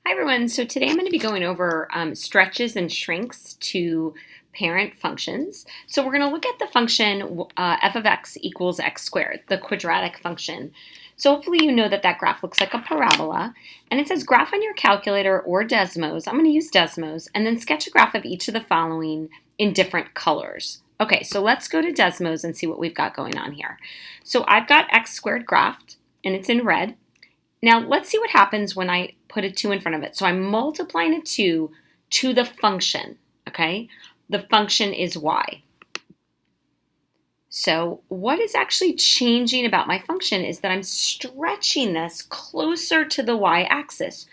Hi everyone, so today I'm going to be going over stretches and shrinks to parent functions. So we're going to look at the function f of x equals x squared, the quadratic function. So hopefully you know that that graph looks like a parabola, and it says graph on your calculator or Desmos. I'm going to use Desmos, and then sketch a graph of each of the following in different colors. Okay, so let's go to Desmos and see what we've got going on here. So I've got x squared graphed, and it's in red. Now, let's see what happens when I put a 2 in front of it. So I'm multiplying a 2 to the function, okay? The function is y. So what is actually changing about my function is that I'm stretching this closer to the y-axis.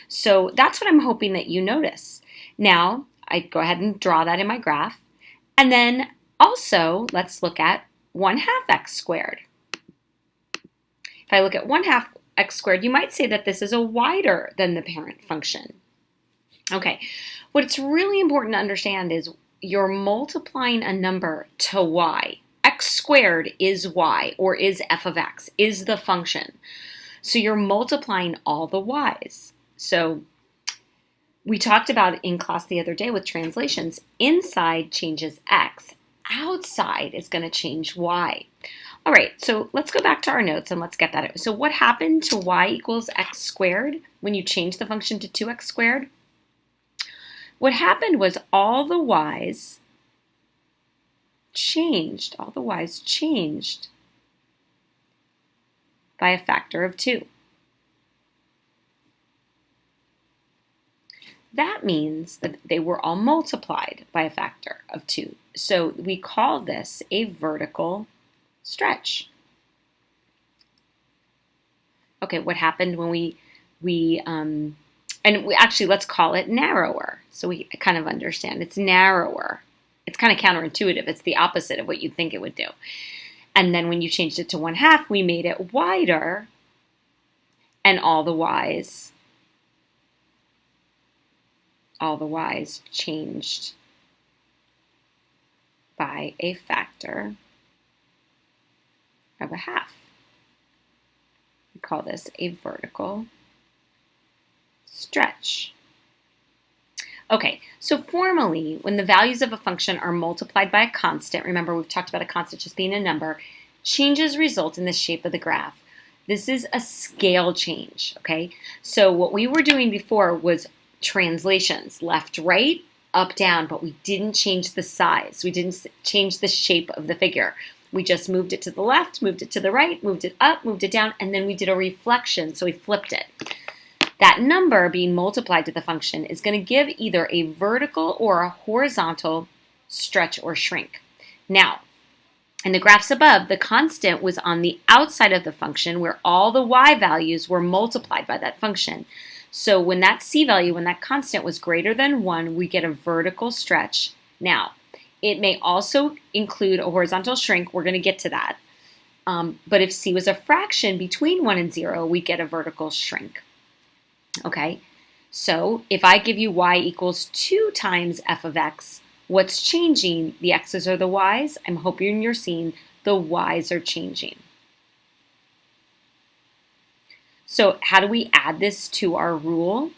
So that's what I'm hoping that you notice. Now, I go ahead and draw that in my graph. And then also, let's look at 1/2 x squared. If I look at 1/2 x squared, you might say that this is a wider than the parent function. Okay, what's really important to understand is you're multiplying a number to y. X squared is y, or is f of x, is the function. So you're multiplying all the y's. So we talked about in class the other day with translations, inside changes x, outside is going to change y. All right, so let's go back to our notes and let's get that out. So what happened to y equals x squared when you change the function to 2x squared? What happened was all the y's changed. All the y's changed by a factor of 2. That means that they were all multiplied by a factor of 2. So we call this a vertical stretch. Okay, what happened when actually let's call it narrower. So we kind of understand it's narrower. It's kind of counterintuitive. It's the opposite of what you'd think it would do. And then when you changed it to 1/2, we made it wider, and all the y's changed by a factor of 1/2. We call this a vertical stretch. Okay, so formally, when the values of a function are multiplied by a constant, remember we've talked about a constant just being a number, changes result in the shape of the graph. This is a scale change, okay? So what we were doing before was translations, left, right, up, down, but we didn't change the size. We didn't change the shape of the figure. We just moved it to the left, moved it to the right, moved it up, moved it down, and then we did a reflection, so we flipped it. That number being multiplied to the function is going to give either a vertical or a horizontal stretch or shrink. Now, in the graphs above, the constant was on the outside of the function where all the y values were multiplied by that function. So when that c value, when that constant was greater than 1, we get a vertical stretch. Now, it may also include a horizontal shrink. We're going to get to that. But if c was a fraction between 1 and 0, we get a vertical shrink. Okay, so if I give you y equals 2 times f of x, what's changing? The x's or the y's? I'm hoping you're seeing the y's are changing. So how do we add this to our rule?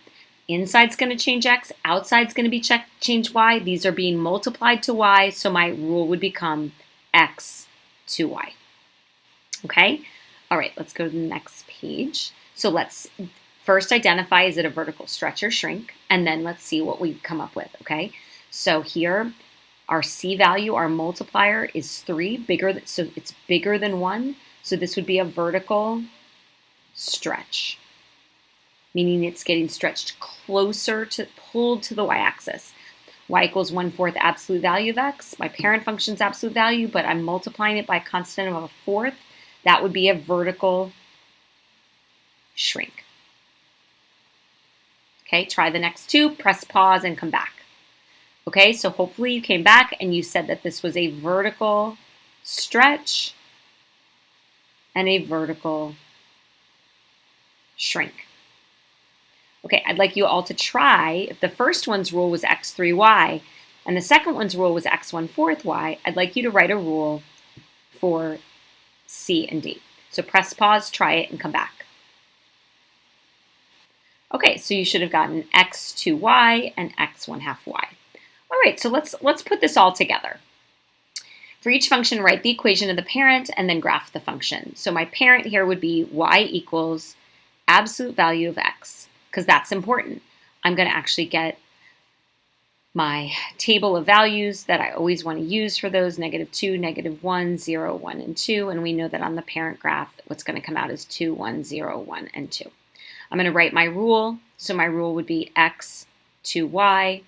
Inside's going to change x, outside's going to be change y. These are being multiplied to y, so my rule would become x to y. Okay? All right, let's go to the next page. So let's first identify, is it a vertical stretch or shrink? And then let's see what we come up with, okay? So here, our c value, our multiplier is 3, so it's bigger than 1. So this would be a vertical stretch, meaning it's getting stretched closer to, pulled to the y-axis. Y equals 1/4 absolute value of x. My parent function's absolute value, but I'm multiplying it by a constant of 1/4. That would be a vertical shrink. Okay, try the next two, press pause and come back. Okay, so hopefully you came back and you said that this was a vertical stretch and a vertical shrink. Okay, I'd like you all to try, if the first one's rule was x3y and the second one's rule was x1/4 y, I'd like you to write a rule for C and D. So press pause, try it, and come back. Okay, so you should have gotten x 2y and x 1/2 y. All right, so let's put this all together. For each function, write the equation of the parent and then graph the function. So my parent here would be y equals absolute value of x, because that's important. I'm going to actually get my table of values that I always want to use for those, -2, -1, 0, 1, and 2. And we know that on the parent graph, what's going to come out is 2, 1, 0, 1, and 2. I'm going to write my rule. So my rule would be x 2y.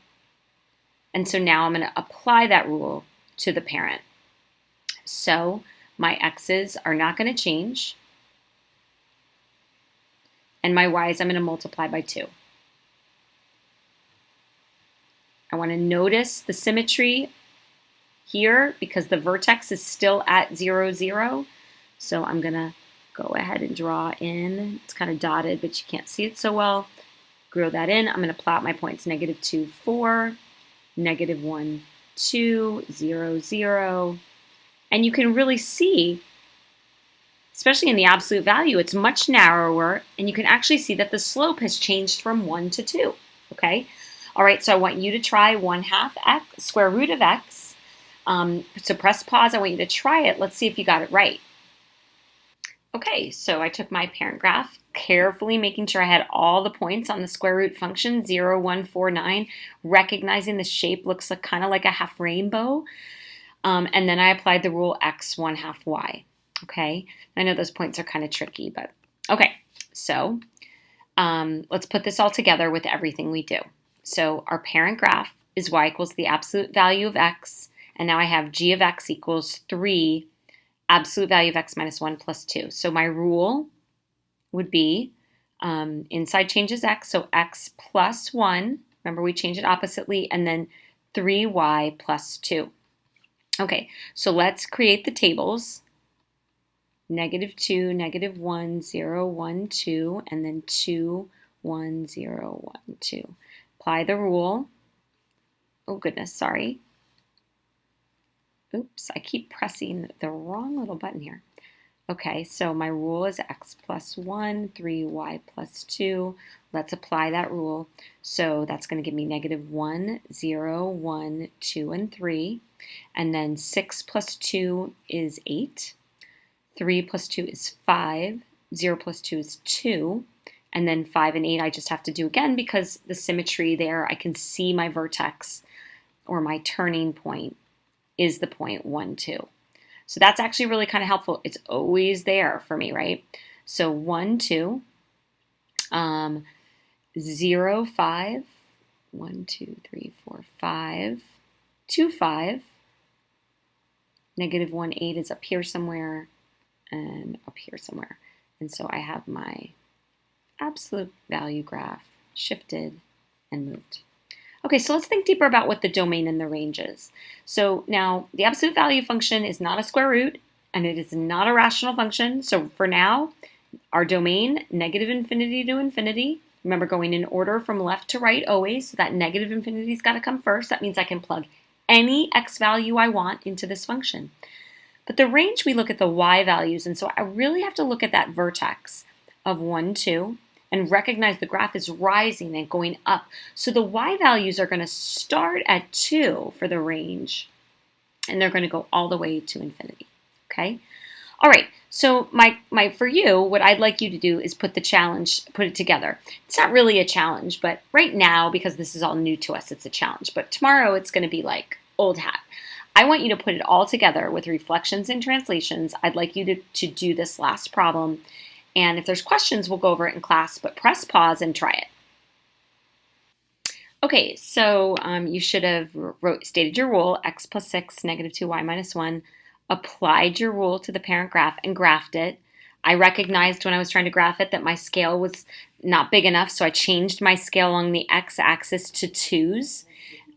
And so now I'm going to apply that rule to the parent. So my x's are not going to change. And my y's I'm going to multiply by 2. I want to notice the symmetry here because the vertex is still at 0, 0. So I'm going to go ahead and draw in. It's kind of dotted, but you can't see it so well. Grow that in. I'm going to plot my points -2, 4, -1, 2, 0, 0. And you can really see, especially in the absolute value, it's much narrower, and you can actually see that the slope has changed from 1 to 2, okay? All right, so I want you to try 1/2 x, square root of x. So press pause, I want you to try it. Let's see if you got it right. Okay, so I took my parent graph, carefully making sure I had all the points on the square root function, 0, 1, 4, 9, recognizing the shape looks like kind of like a half rainbow. And then I applied the rule x 1/2 y. Okay, I know those points are kind of tricky, but okay. So let's put this all together with everything we do. So our parent graph is y equals the absolute value of x, and now I have g of x equals 3 absolute value of x minus 1 plus 2. So my rule would be inside changes x, so x plus 1. Remember, we change it oppositely, and then 3y plus 2. Okay, so let's create the tables. -2, -1, 0, 1, 2, and then 2, 1, 0, 1, 2. Apply the rule. Oh goodness, sorry. Oops, I keep pressing the wrong little button here. Okay, so my rule is x plus 1, 3y plus 2. Let's apply that rule. So that's going to give me -1, 0, 1, 2, and 3. And then 6 plus 2 is 8. 3 plus 2 is 5. 0 plus 2 is 2. And then 5 and 8 I just have to do again because the symmetry there, I can see my vertex or my turning point is the point 1, 2. So that's actually really kind of helpful. It's always there for me, right? So 1, 2, 0, 5, 1, 2, 3, 4, 5, 2, 5, -1, 8 is up here somewhere and up here somewhere. And so I have my absolute value graph shifted and moved. Okay, so let's think deeper about what the domain and the range is. So now the absolute value function is not a square root and it is not a rational function. So for now, our domain, -infinity to infinity. Remember, going in order from left to right always, so that -infinity's got to come first. That means I can plug any x value I want into this function. But the range, we look at the y values, and so I really have to look at that vertex of 1, 2, and recognize the graph is rising and going up. So the y values are going to start at 2 for the range, and they're going to go all the way to infinity, okay? All right, so for you, what I'd like you to do is put it together. It's not really a challenge, but right now, because this is all new to us, it's a challenge. But tomorrow, it's going to be like old hat. I want you to put it all together with reflections and translations. I'd like you to do this last problem. And if there's questions, we'll go over it in class, but press pause and try it. Okay, so you should have stated your rule, x plus 6, -2y minus 1, applied your rule to the parent graph and graphed it. I recognized when I was trying to graph it that my scale was not big enough, so I changed my scale along the x-axis to 2s,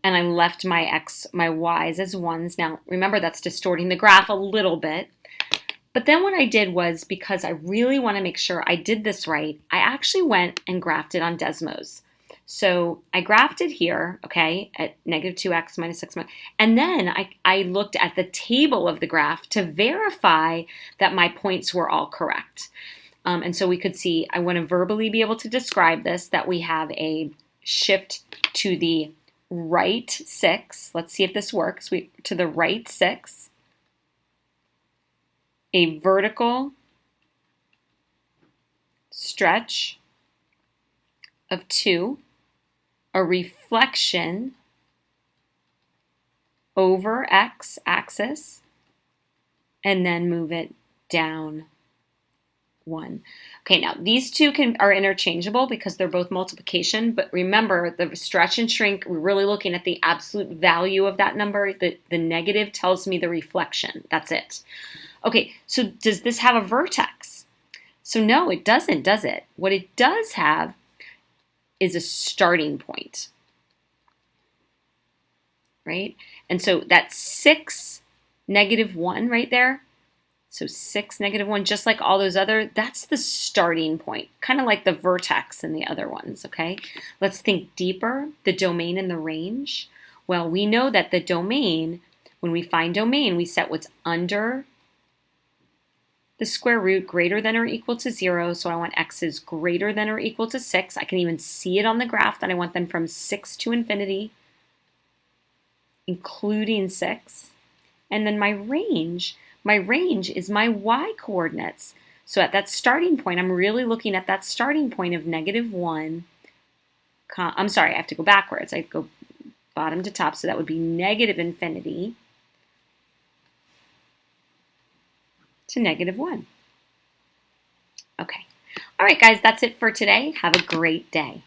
and I left my y's as 1s. Now, remember, that's distorting the graph a little bit. But then what I did was, because I really want to make sure I did this right, I actually went and graphed it on Desmos. So I graphed it here, okay, at -2x minus 6, and then I looked at the table of the graph to verify that my points were all correct. And so we could see, I want to verbally be able to describe this, that we have a shift to the right 6. Let's see if this works. To the right 6. A vertical stretch of 2. A reflection over X axis. And then move it down 1. Okay, now these two are interchangeable because they're both multiplication, but remember the stretch and shrink, we're really looking at the absolute value of that number. The negative tells me the reflection. That's it. Okay, so does this have a vertex? So no, it doesn't, does it? What it does have is a starting point, right? And so that's 6, -1 right there. So 6, -1, just like all those other, that's the starting point, kind of like the vertex in the other ones, okay? Let's think deeper, the domain and the range. Well, we know that the domain, when we find domain, we set what's under the square root greater than or equal to 0. So I want x's greater than or equal to 6. I can even see it on the graph that I want them from 6 to infinity, including 6. And then my range is my y coordinates. So at that starting point, I'm really looking at that starting point of -1. I'm sorry, I have to go backwards. I go bottom to top, so that would be -infinity to -1. Okay. All right, guys, that's it for today. Have a great day.